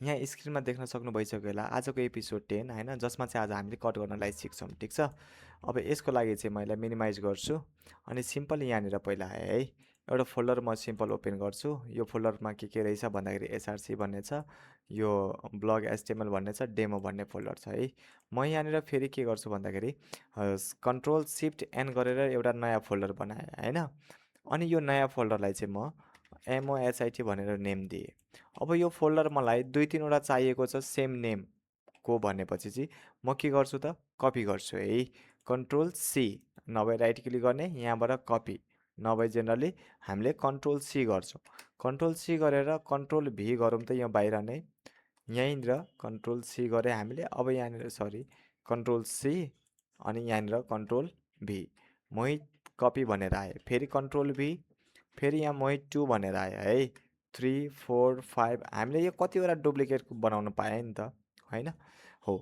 यहाँ स्क्रिनमा देख्न सक्नु भइसक्यो होला आजको एपिसोड 10 होइन, जसमा चाहिँ आज हामीले कट गर्नलाई सिक्छौँ। ठिक छ, अब यसको लागि चाहिँ मैले मिनिमाइज गर्छु अनि सिम्पल यहाँनिर पहिला आएँ है। एउटा फोल्डर म सिम्पल ओपन गर्छु। यो फोल्डरमा के रहेछ भन्दाखेरि एसआरसी भन्ने छ, यो ब्लग एचटिएमएल भन्ने छ, डेमो भन्ने फोल्डर छ है। म यहाँनिर फेरि के गर्छु भन्दाखेरि कन्ट्रोल सिफ्ट एन गरेर एउटा नयाँ फोल्डर बनाएँ होइन। अनि यो नयाँ फोल्डरलाई चाहिँ म MOHIT भनेर नेम दिएँ। अब यो फोल्डर मलाई 2-3वटा चाहिएको छ सेम नेमको भनेपछि चाहिँ म के गर्छु त कपी गर्छु है। कन्ट्रोल सी नभए राइट क्लिक गर्ने, यहाँबाट कपी नभए जेनरली हामीले कन्ट्रोल सी गर्छौँ। कन्ट्रोल सी गरेर कन्ट्रोल भी गरौँ त यहाँ बाहिर नै, यहीँनिर कन्ट्रोल सी गरे हामीले। अब यहाँनिर सरी कन्ट्रोल सी अनि यहाँनिर कन्ट्रोल भी, मोहित कपी भनेर आयो। फेरि कन्ट्रोल भी, फेरि यहाँ मोहित 2 भनेर आयो है। 3 4 5 हामीले यो कतिवटा डुप्लिकेट बनाउन पाएँ नि त होइन। हो,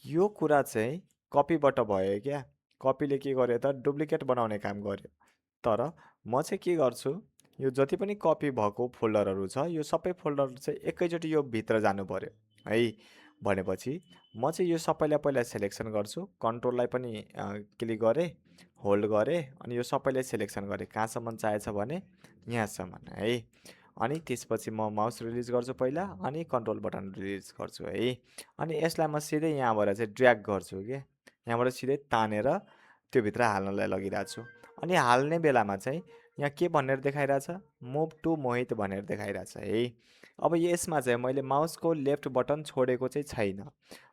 यो कुरा चाहिँ कपीबाट भयो क्या। कपीले के गर्यो त डुप्लिकेट बनाउने काम गर्यो। तर म चाहिँ के गर्छु, यो जति पनि कपी भएको फोल्डरहरू छ यो सबै फोल्डर चाहिँ एकैचोटि यो भित्र जानु पर्यो है। भनेपछि म चाहिँ यो सबैलाई पहिला सेलेक्सन गर्छु, कन्ट्रोललाई पनि क्लिक गरेँ, होल्ड गरेँ अनि यो सबैलाई सेलेक्सन गरेँ कहाँसम्म चाहिएछ भने यहाँसम्म है। अनि त्यसपछि म माउस रिलिज गर्छु पहिला अनि कन्ट्रोल बटन रिलिज गर्छु है। अनि यसलाई म सिधै यहाँबाट चाहिँ ड्र्याग गर्छु के, यहाँबाट सिधै तानेर त्यो भित्र हाल्नलाई लगिरहेको छु। अनि हाल्ने बेलामा चाहिँ यहाँ के भनेर देखाइरहेछ, मुभ टु मोहित भनेर देखाइरहेछ है। अब यसमा चाहिँ मैले माउसको लेफ्ट बटन छोडेको चाहिँ छैन।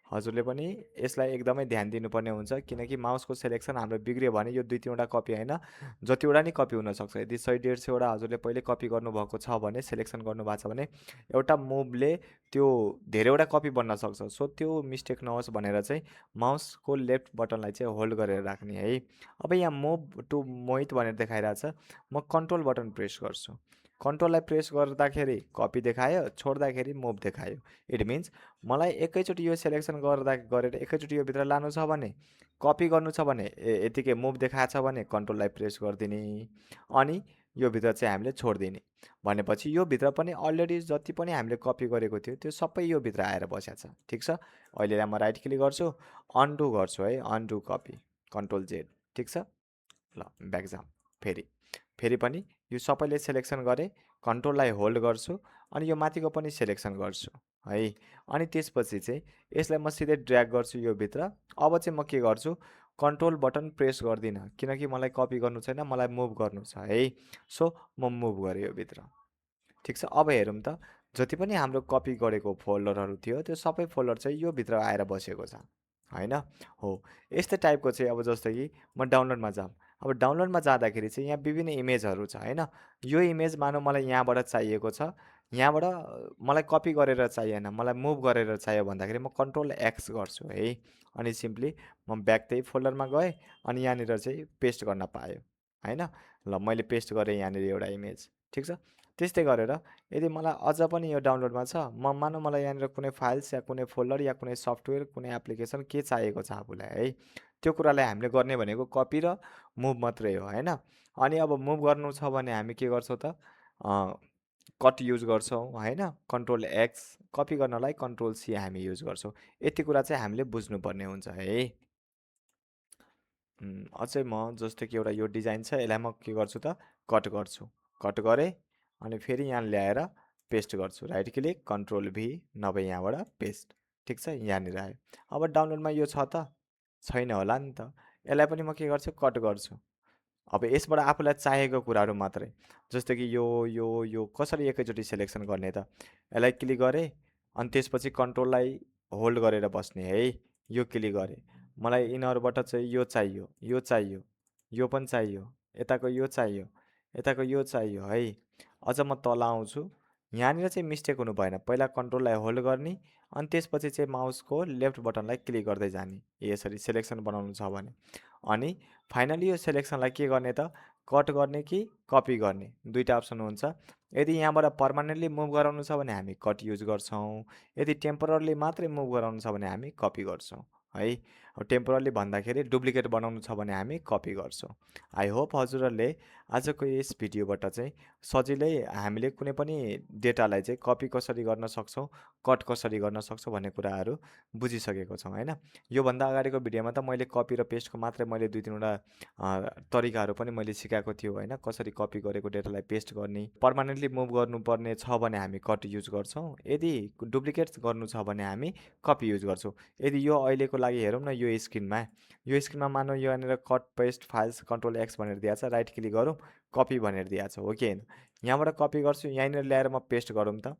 हजुरले पनि यसलाई एकदमै ध्यान दिनुपर्ने हुन्छ, किनकि माउसको सेलेक्सन हाम्रो बिग्रियो भने यो 2-3वटा कपी होइन जतिवटा नि कपी हुनसक्छ। यदि 100-150वटा हजुरले पहिले कपी गर्नुभएको छ भने, सेलेक्सन गर्नुभएको छ भने एउटा मुभले त्यो धेरैवटा कपी बन्न सक्छ। सो त्यो मिस्टेक नहोस् भनेर चाहिँ माउसको लेफ्ट बटनलाई चाहिँ होल्ड गरेर राख्ने है। अब यहाँ मुभ टु मोहित भनेर देखाइरहेछ, म कन्ट्रोल बटन प्रेस गर्छु। कन्ट्रोललाई प्रेस गर्दाखेरि कपी देखायो, छोड्दाखेरि मुभ देखायो। इट मिन्स मलाई एकैचोटि यो सेलेक्सन गरेर एकैचोटि यो भित्र लानु छ भने, कपी गर्नु छ भने यतिकै मुभ देखाएको छ भने कन्ट्रोललाई प्रेस गरिदिने अनि यो भित्र चाहिँ हामीले छोडिदिने। भनेपछि यो भित्र पनि अलरेडी जति पनि हामीले कपी गरेको थियो त्यो सबै यो भित्र आएर बसेको छ। ठिक छ, अहिले म राइट क्लिक गर्छु, अन्डु गर्छु है, अन्डु कपी कन्ट्रोल जेड। ठिक छ, ल ब्याक जाम। फेरि पनि यो सबैले सेलेक्सन गरेँ, कन्ट्रोललाई होल्ड गर्छु अनि यो माथिको पनि सेलेक्सन गर्छु है। अनि त्यसपछि चाहिँ यसलाई म सिधै ड्र्याग गर्छु यो भित्र। अब चाहिँ म के गर्छु, कन्ट्रोल बटन प्रेस गर्दिनँ किनकि मलाई कपी गर्नु छैन, मलाई मुभ गर्नु छ है। सो म मुभ गरेँ यो भित्र। ठिक छ, अब हेरौँ त जति पनि हाम्रो कपी गरेको फोल्डरहरू थियो त्यो सबै फोल्डर चाहिँ यो भित्र आएर बसेको छ होइन। हो, यस्तै टाइपको चाहिँ अब जस्तै कि म डाउनलोडमा जाऊँ। अब डाउनलोडमा जाँदाखेरि चाहिँ यहाँ विभिन्न इमेजहरू छ होइन। यो इमेज मानौँ मलाई यहाँबाट चाहिएको छ, यहाँबाट मलाई कपी गरेर चाहिएन, मलाई मुभ गरेर चाहियो भन्दाखेरि म कन्ट्रोल एक्स गर्छु है। अनि सिम्पली म ब्याक त्यही फोल्डरमा गएँ अनि यहाँनिर चाहिँ पेस्ट गर्न पायो होइन। ल मैले पेस्ट गरेँ यहाँनिर एउटा इमेज। ठिक छ, त्यस्तै गरेर यदि मलाई अझ पनि यो डाउनलोडमा छ, मानौँ मलाई यहाँनिर कुनै फाइल्स या कुनै फोल्डर या कुनै सफ्टवेयर कुनै एप्लिकेसन के चाहिएको छ आफूलाई है, त्यो कुरालाई हामीले गर्ने भनेको कपी र मुभ मात्रै हो होइन। अनि अब मुभ गर्नु छ भने हामी के गर्छौँ त कट युज गर्छौँ होइन, कन्ट्रोल एक्स। कपी गर्नलाई कन्ट्रोल सी हामी युज गर्छौँ। यति कुरा चाहिँ हामीले बुझ्नुपर्ने हुन्छ है। अझै म जस्तो कि एउटा यो डिजाइन छ यसलाई म के गर्छु त कट गर्छु, कट गरेँ अनि फेरि यहाँ ल्याएर पेस्ट गर्छु, राइट क्लिक कन्ट्रोल भी नभए यहाँबाट पेस्ट। ठिक छ, यहाँनिर आयो। अब डाउनलोडमा यो छ त छैन होला नि त, यसलाई पनि म के गर्छु कट गर्छु। अब यसबाट आफूलाई चाहिएको कुराहरू मात्रै, जस्तो कि यो कसरी एकैचोटि सेलेक्सन गर्ने त, यसलाई क्लिक गरेँ अनि त्यसपछि कन्ट्रोललाई होल्ड गरेर बस्ने है। यो क्लिक गरेँ, मलाई यिनीहरूबाट चाहिँ यो चाहियो, यो चाहियो, यो पनि चाहियो, यताको यो चाहियो, यताको यो चाहियो है। अझ म तल आउँछु, यहाँनिर चाहिँ मिस्टेक हुनु भएन, पहिला कन्ट्रोललाई होल्ड गर्ने अनि त्यसपछि चाहिँ माउसको लेफ्ट बटनलाई क्लिक गर्दै जाने यसरी सेलेक्सन बनाउनु छ भने। अनि फाइनली यो सेलेक्सनलाई के गर्ने त कट गर्ने कि कपी गर्ने, दुईवटा अप्सन हुन्छ। यदि यहाँबाट पर्मानेन्टली मुभ गराउनु छ भने हामी कट युज गर्छौँ, यदि टेम्पोररली मात्रै मुभ गराउनु छ भने हामी कपी गर्छौँ है। टेम्पोरली भन्दाखेरि डुप्लिकेट बनाउनु छ भने हामी कपी गर्छौँ। आई होप हजुरहरूले आजको यस भिडियोबाट चाहिँ सजिलै हामीले कुनै पनि डेटालाई चाहिँ कपी कसरी गर्न सक्छौँ, कट कसरी गर्न सक्छौँ भन्ने कुराहरू बुझिसकेको छौँ होइन। योभन्दा अगाडिको भिडियोमा त मैले कपी र पेस्टको मात्रै मैले 2-3वटा तरिकाहरू पनि मैले सिकाएको थियो होइन, कसरी कपी गरेको डेटालाई पेस्ट गर्ने। पर्मानेन्टली मुभ गर्नुपर्ने छ भने हामी कट युज गर्छौँ, यदि डुप्लिकेट गर्नु छ भने हामी कपी युज गर्छौँ। यदि यो अहिलेको लागि हेरौँ न यो स्क्रिनमा मानौँ यहाँनिर cut paste files control x भनेर दिएको छ, राइट क्लिक गरौँ कपी भनेर दिएको छ हो कि होइन। यहाँबाट कपी गर्छु, यहाँनिर ल्याएर म पेस्ट गरौँ त।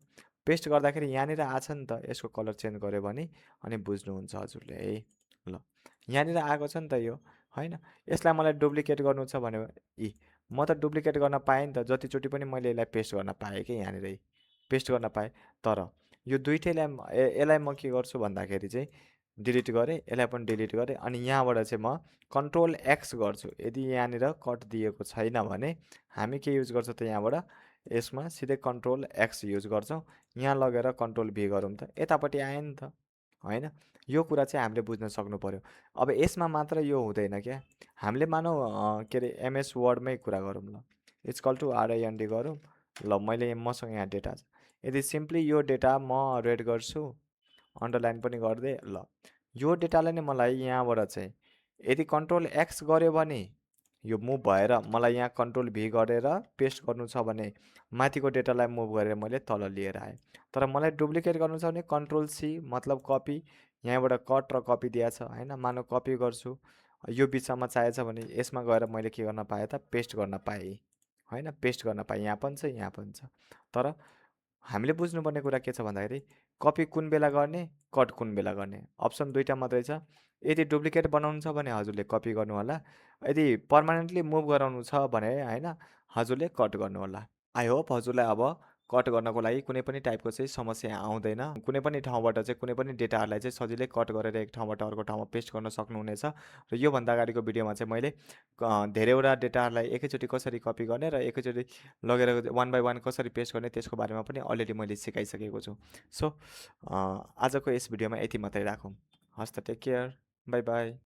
पेस्ट गर्दाखेरि यहाँनिर आछ नि त, यसको कलर चेन्ज गऱ्यो भने अनि बुझ्नुहुन्छ हजुरले है। ल यहाँनिर आएको छ नि त यो होइन। यसलाई मलाई डुप्लिकेट गर्नु छ भने म त डुप्लिकेट गर्न पाएँ नि त, जतिचोटि पनि मैले यसलाई पेस्ट गर्न पाएँ कि यहाँनिर पेस्ट गर्न पाएँ। तर यो दुइटैलाई यसलाई म के गर्छु भन्दाखेरि चाहिँ डिलिट गरेँ, यसलाई पनि डिलिट गरेँ अनि यहाँबाट चाहिँ म कन्ट्रोल एक्स गर्छु। यदि यहाँनिर कट दिएको छैन भने हामी के युज गर्छौँ त यहाँबाट यसमा सिधै कन्ट्रोल एक्स युज गर्छौँ। यहाँ लगेर कन्ट्रोल भी गरौँ त, यतापट्टि आयो नि त होइन। यो कुरा चाहिँ हामीले बुझ्न सक्नु पऱ्यो। अब यसमा मात्र यो हुँदैन क्या, हामीले मानौँ के अरे एमएस वर्डमै कुरा गरौँ ल, इक्वल टु RIND गरौँ। ल मैले मसँग यहाँ डेटा छ, यदि सिम्पली यो डेटा म रेड गर्छु, अन्डरलाइन पनि गरिदिएँ। ल यो डेटालाई नै मलाई यहाँबाट चाहिँ यदि कन्ट्रोल एक्स गऱ्यो भने यो मुभ भएर मलाई यहाँ कन्ट्रोल भी गरेर पेस्ट गर्नु छ भने माथिको डेटालाई मुभ गरेर मैले तल लिएर आएँ। तर मलाई डुप्लिकेट गर्नु छ भने कन्ट्रोल सी मतलब कपी, यहाँबाट कट र कपी दिएको छ होइन। मानव कपी गर्छु, यो बिचमा चाहिएछ भने यसमा गएर मैले के गर्न पाएँ त पेस्ट गर्न पाएँ होइन, पेस्ट गर्न पाएँ। यहाँ पनि छ, यहाँ पनि छ। तर हामीले बुझ्नुपर्ने कुरा के छ भन्दाखेरि कपी कुन बेला गर्ने, कट कुन बेला गर्ने, अप्सन दुईवटा मात्रै छ। यदि डुप्लिकेट बनाउनु छ भने हजुरले कपी गर्नु होला, यदि पर्मानेन्टली मुभ गराउनु छ भने होइन हजुरले कट गर्नु होला। आई होप हजुरलाई अब कट गर्नको लागि कुनै पनि टाइपको चाहिँ समस्या आउँदैन। कुनै पनि ठाउँबाट चाहिँ कुनै पनि डेटाहरूलाई चाहिँ सजिलै कट गरेर एक ठाउँबाट अर्को ठाउँमा पेस्ट गर्न सक्नुहुनेछ। र योभन्दा अगाडिको भिडियोमा चाहिँ मैले धेरैवटा डेटाहरूलाई एकैचोटि कसरी कपी गर्ने र एकैचोटि लगेर 1 बाई 1 कसरी पेस्ट गर्ने त्यसको बारेमा पनि अलरेडी मैले सिकाइसकेको छु। सो आजको यस भिडियोमा यति मात्रै राखौँ। हस् त, टेक केयर, बाई बाई।